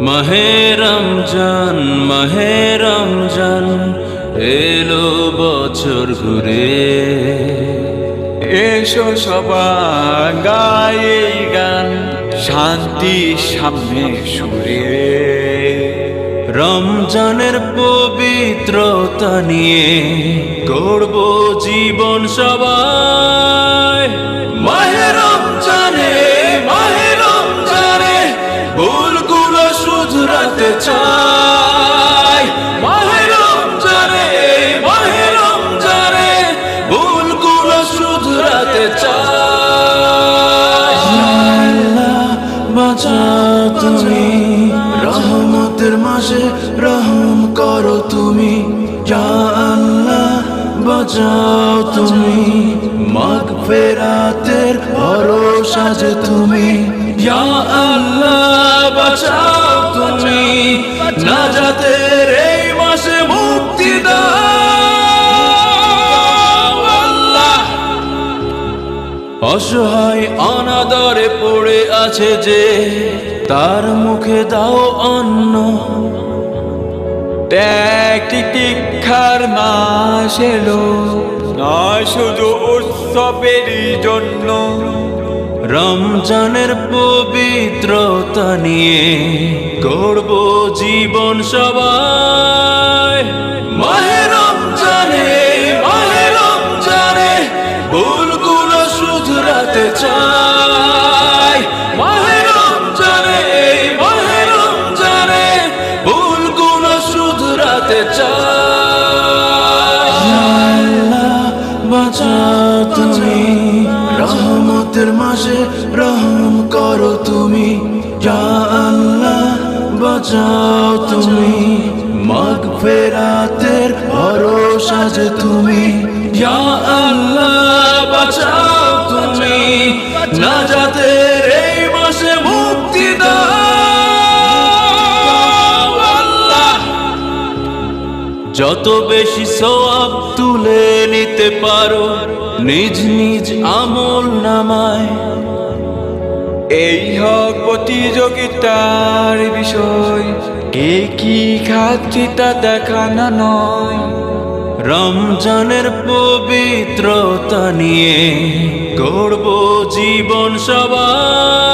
মাহে রমজান মাহে রমজান এলো বছর ঘুরে, এসো সবাই গাই এই গান শান্তি সামনে সুরে। রমজানের পবিত্রতা নিয়ে গড়ব জীবন সবাই। মাহে রমজানে ভুলগুলো শুধরাতে চাই। মাহে রমজানে ভুলগুলো শুধরাতে চাই। আল্লাহ বাঁচাও তুমি, রহমতের মাসে রহম করো তুমি। ইয়া আল্লাহ বাঁচাও তুমি, মাগফিরাতের ভরসা যে তুমি। ইয়া আল্লাহ বাঁচাও তুমি, নাজাতের এই মাসে মুক্তি দাও আল্লাহ। অসহায় অনাদরে পড়ে আছে যে, তার মুখে দাও অন্ন। ত্যাগ তিতিক্ষার মাস এলো, নয় শুধু উৎসবেরই জন্য। রমজানের পবিত্রতা নিয়ে গড়ব জীবন সবাই। মাহে রমজানে ভুলগুলো শুধরাতে চাই। মাহে রমজানে ভুলগুলো শুধরাতে চাই। আল্লাহ বাঁচাও তুমি, রহমতের মাসে রহম করো তুমি। ইয়া আল্লাহ বাঁচাও তুমি, মাগফিরাতের ভরসা যে তুমি। ইয়া আল্লাহ বাঁচাও তুমি, নাজাতের এই মাসে মুক্তি দাও আল্লাহ। যত বেশি সওয়াব তুলে নিতে পারো নিজ নিজ আমল নামায়, এই হোক প্রতিযোগিতার বিষয়, কে কি খাচ্ছি তা দেখানো নয়। রমজানের পবিত্রতা নিয়ে গড়ব জীবন সবাই।